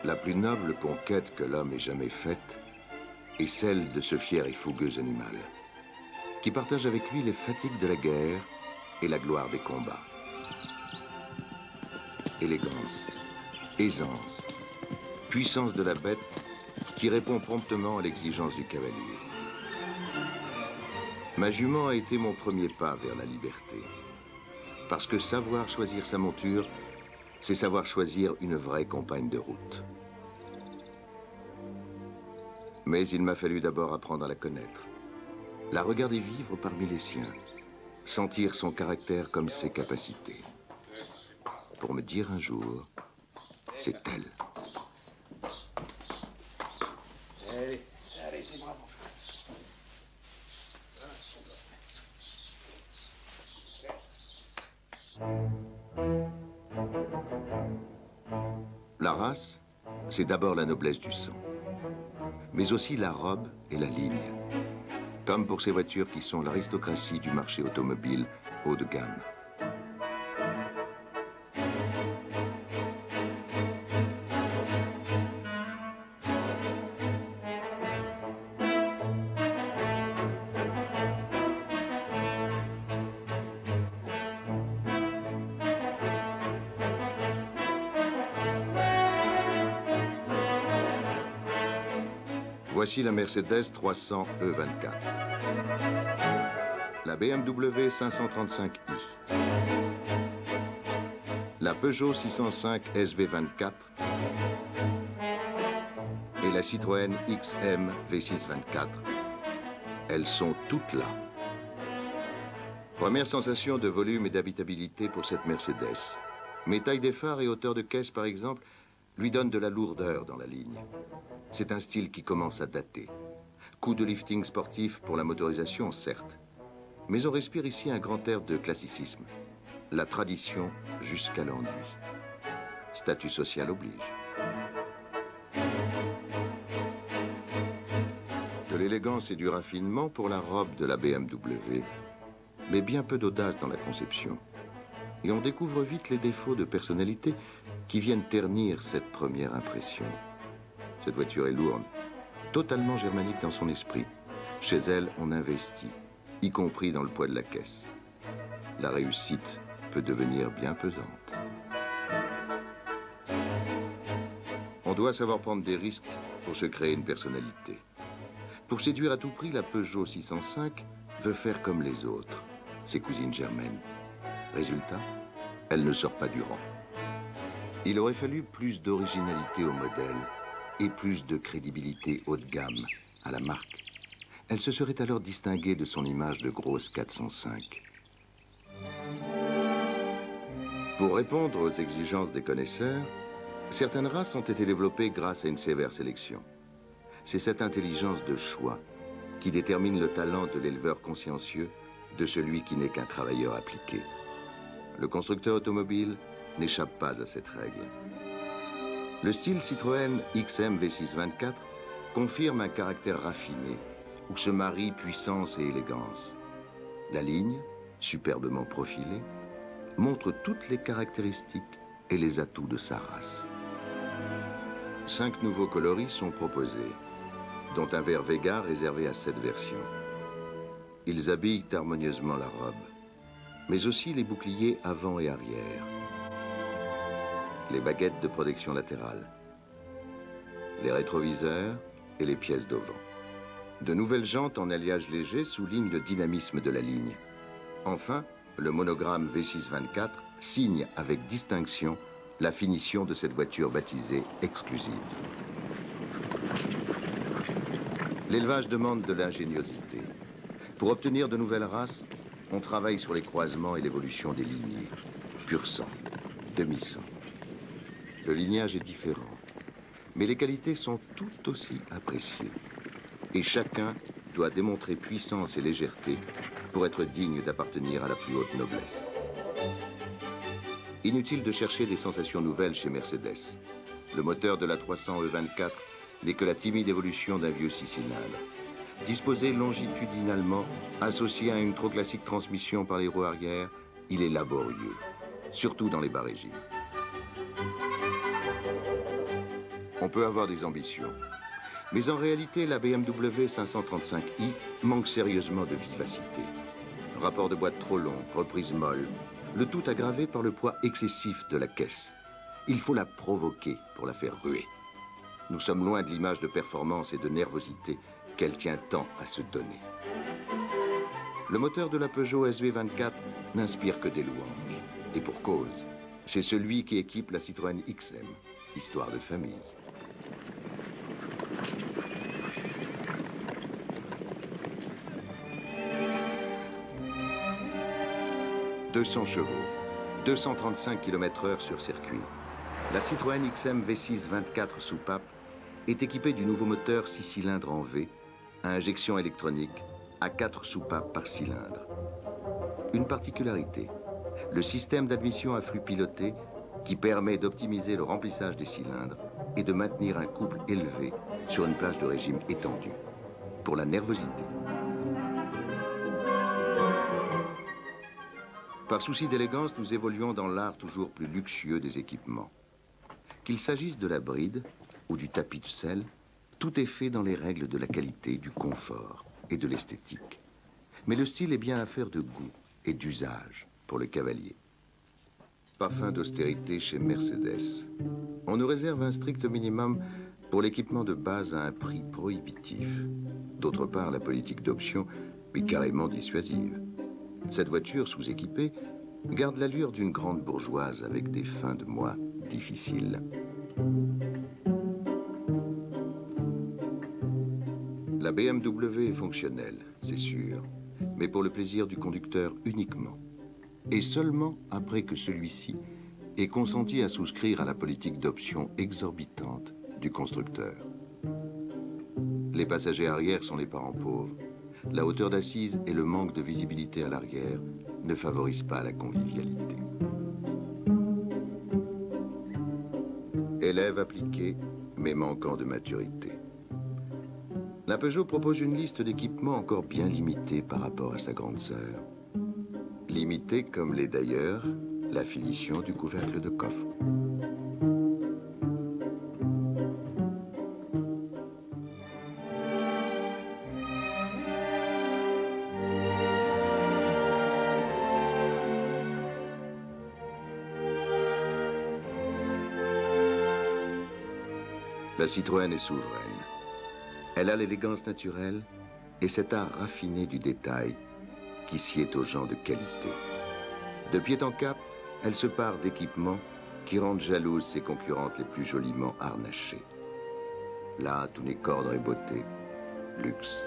La plus noble conquête que l'homme ait jamais faite est celle de ce fier et fougueux animal, qui partage avec lui les fatigues de la guerre et la gloire des combats. Élégance, aisance, puissance de la bête qui répond promptement à l'exigence du cavalier. Ma jument a été mon premier pas vers la liberté. Parce que savoir choisir sa monture, c'est savoir choisir une vraie compagne de route. Mais il m'a fallu d'abord apprendre à la connaître, la regarder vivre parmi les siens, sentir son caractère comme ses capacités. Pour me dire un jour, c'est elle. Allez, allez, c'est bravo. La race, c'est d'abord la noblesse du sang, mais aussi la robe et la ligne, comme pour ces voitures qui sont l'aristocratie du marché automobile haut de gamme. Voici la Mercedes 300 E24, la BMW 535i, la Peugeot 605 SV24 et la Citroën XM V624. Elles sont toutes là. Première sensation de volume et d'habitabilité pour cette Mercedes. Mais taille des phares et hauteur de caisse, par exemple, lui donnent de la lourdeur dans la ligne. C'est un style qui commence à dater. Coup de lifting sportif pour la motorisation, certes. Mais on respire ici un grand air de classicisme. La tradition jusqu'à l'ennui. Statut social oblige. De l'élégance et du raffinement pour la robe de la BMW, mais bien peu d'audace dans la conception. Et on découvre vite les défauts de personnalité qui viennent ternir cette première impression. Cette voiture est lourde, totalement germanique dans son esprit. Chez elle, on investit, y compris dans le poids de la caisse. La réussite peut devenir bien pesante. On doit savoir prendre des risques pour se créer une personnalité. Pour séduire à tout prix, la Peugeot 605 veut faire comme les autres, ses cousines germaines. Résultat, elle ne sort pas du rang. Il aurait fallu plus d'originalité au modèle et plus de crédibilité haut de gamme à la marque. Elle se serait alors distinguée de son image de grosse 405. Pour répondre aux exigences des connaisseurs, certaines races ont été développées grâce à une sévère sélection. C'est cette intelligence de choix qui détermine le talent de l'éleveur consciencieux de celui qui n'est qu'un travailleur appliqué. Le constructeur automobile n'échappe pas à cette règle. Le style Citroën XM V624 confirme un caractère raffiné, où se marient puissance et élégance. La ligne, superbement profilée, montre toutes les caractéristiques et les atouts de sa race. 5 nouveaux coloris sont proposés, dont un vert Vega réservé à cette version. Ils habillent harmonieusement la robe, mais aussi les boucliers avant et arrière, les baguettes de protection latérale, les rétroviseurs et les pièces d'auvent. De nouvelles jantes en alliage léger soulignent le dynamisme de la ligne. Enfin, le monogramme V624 signe avec distinction la finition de cette voiture baptisée exclusive. L'élevage demande de l'ingéniosité. Pour obtenir de nouvelles races, on travaille sur les croisements et l'évolution des lignées. Pur sang, demi-sang. Le lignage est différent, mais les qualités sont tout aussi appréciées. Et chacun doit démontrer puissance et légèreté pour être digne d'appartenir à la plus haute noblesse. Inutile de chercher des sensations nouvelles chez Mercedes. Le moteur de la 300 E24 n'est que la timide évolution d'un vieux 6 cylindres. Disposé longitudinalement, associé à une trop classique transmission par les roues arrière, il est laborieux, surtout dans les bas régimes. On peut avoir des ambitions, mais en réalité, la BMW 535i manque sérieusement de vivacité. Rapport de boîte trop long, reprise molle, le tout aggravé par le poids excessif de la caisse. Il faut la provoquer pour la faire ruer. Nous sommes loin de l'image de performance et de nervosité qu'elle tient tant à se donner. Le moteur de la Peugeot SV24 n'inspire que des louanges. Et pour cause, c'est celui qui équipe la Citroën XM, histoire de famille. 200 chevaux, 235 km/h sur circuit. La Citroën XM V6 24 soupape est équipée du nouveau moteur 6 cylindres en V, à injection électronique, à 4 soupapes par cylindre. Une particularité, le système d'admission à flux piloté qui permet d'optimiser le remplissage des cylindres et de maintenir un couple élevé sur une plage de régime étendue. Pour la nervosité. Par souci d'élégance, nous évoluons dans l'art toujours plus luxueux des équipements. Qu'il s'agisse de la bride ou du tapis de selle, tout est fait dans les règles de la qualité, du confort et de l'esthétique. Mais le style est bien affaire de goût et d'usage pour le cavalier. Parfum d'austérité chez Mercedes. On nous réserve un strict minimum pour l'équipement de base à un prix prohibitif. D'autre part, la politique d'option est carrément dissuasive. Cette voiture sous-équipée garde l'allure d'une grande bourgeoise avec des fins de mois difficiles. La BMW est fonctionnelle, c'est sûr, mais pour le plaisir du conducteur uniquement. Et seulement après que celui-ci ait consenti à souscrire à la politique d'option exorbitante du constructeur. Les passagers arrière sont les parents pauvres. La hauteur d'assise et le manque de visibilité à l'arrière ne favorisent pas la convivialité. Élève appliqué, mais manquant de maturité. La Peugeot propose une liste d'équipements encore bien limitée par rapport à sa grande sœur. Limitée comme l'est d'ailleurs la finition du couvercle de coffre. La Citroën est souveraine. Elle a l'élégance naturelle et cet art raffiné du détail qui sied aux gens de qualité. De pied en cap, elle se pare d'équipements qui rendent jalouses ses concurrentes les plus joliment harnachées. Là, tout n'est qu'ordre et beauté, luxe,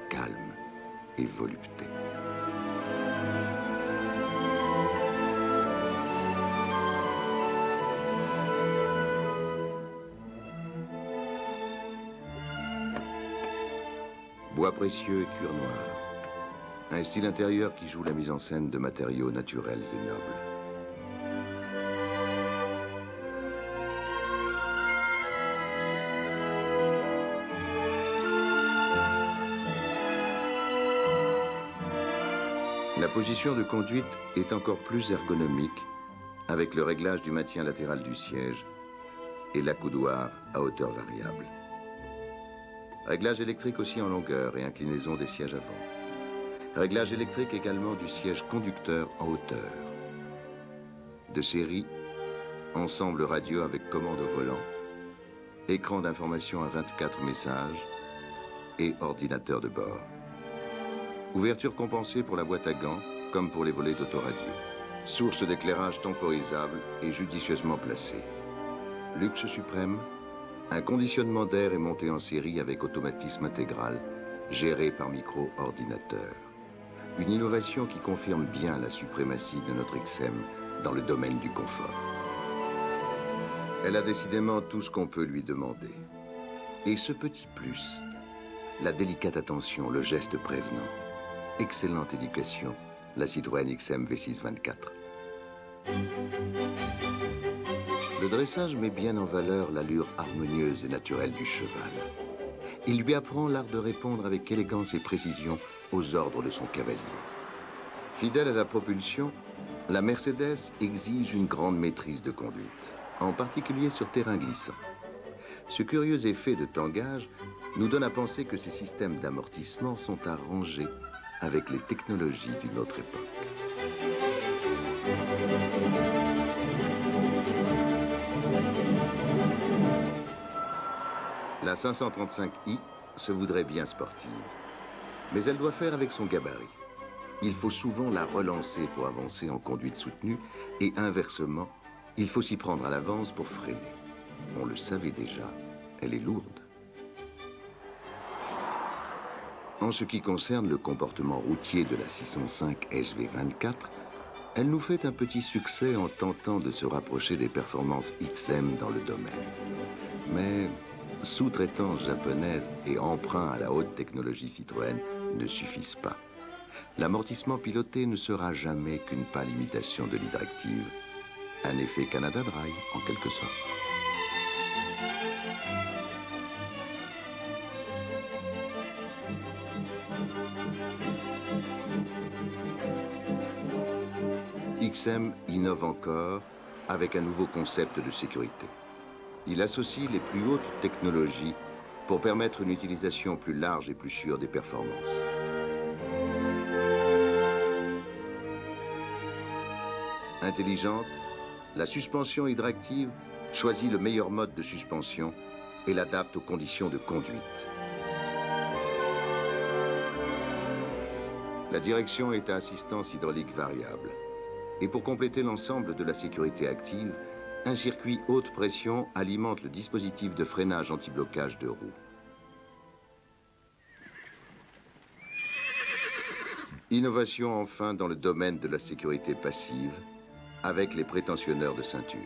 calme et volupté. Bois précieux et cuir noir. Un style intérieur qui joue la mise en scène de matériaux naturels et nobles. La position de conduite est encore plus ergonomique avec le réglage du maintien latéral du siège et l'accoudoir à hauteur variable. Réglage électrique aussi en longueur et inclinaison des sièges avant. Réglage électrique également du siège conducteur en hauteur. De série, ensemble radio avec commande au volant, écran d'information à 24 messages et ordinateur de bord. Ouverture compensée pour la boîte à gants comme pour les volets d'autoradio. Source d'éclairage temporisable et judicieusement placée. Luxe suprême. Un conditionnement d'air est monté en série avec automatisme intégral, géré par micro-ordinateur. Une innovation qui confirme bien la suprématie de notre XM dans le domaine du confort. Elle a décidément tout ce qu'on peut lui demander. Et ce petit plus, la délicate attention, le geste prévenant. Excellente éducation, la Citroën XM V6 24. Le dressage met bien en valeur l'allure harmonieuse et naturelle du cheval. Il lui apprend l'art de répondre avec élégance et précision aux ordres de son cavalier. Fidèle à la propulsion, la Mercedes exige une grande maîtrise de conduite, en particulier sur terrain glissant. Ce curieux effet de tangage nous donne à penser que ces systèmes d'amortissement sont à ranger avec les technologies d'une autre époque. La 535i se voudrait bien sportive, mais elle doit faire avec son gabarit. Il faut souvent la relancer pour avancer en conduite soutenue et inversement, il faut s'y prendre à l'avance pour freiner. On le savait déjà, elle est lourde. En ce qui concerne le comportement routier de la 605 SV24, elle nous fait un petit succès en tentant de se rapprocher des performances XM dans le domaine. Mais sous-traitance japonaise et emprunt à la haute technologie Citroën ne suffisent pas. L'amortissement piloté ne sera jamais qu'une pâle imitation de l'hydractive. Un effet Canada Dry, en quelque sorte. XM innove encore avec un nouveau concept de sécurité. Il associe les plus hautes technologies pour permettre une utilisation plus large et plus sûre des performances. Intelligente, la suspension hydractive choisit le meilleur mode de suspension et l'adapte aux conditions de conduite. La direction est à assistance hydraulique variable. Et pour compléter l'ensemble de la sécurité active, un circuit haute pression alimente le dispositif de freinage anti-blocage de roue. Innovation enfin dans le domaine de la sécurité passive, avec les prétensionneurs de ceinture.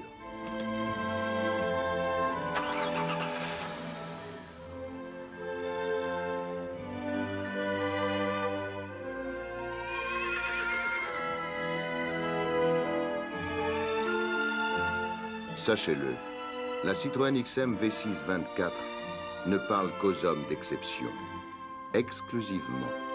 Sachez-le, la Citroën XM V6 24 ne parle qu'aux hommes d'exception, exclusivement.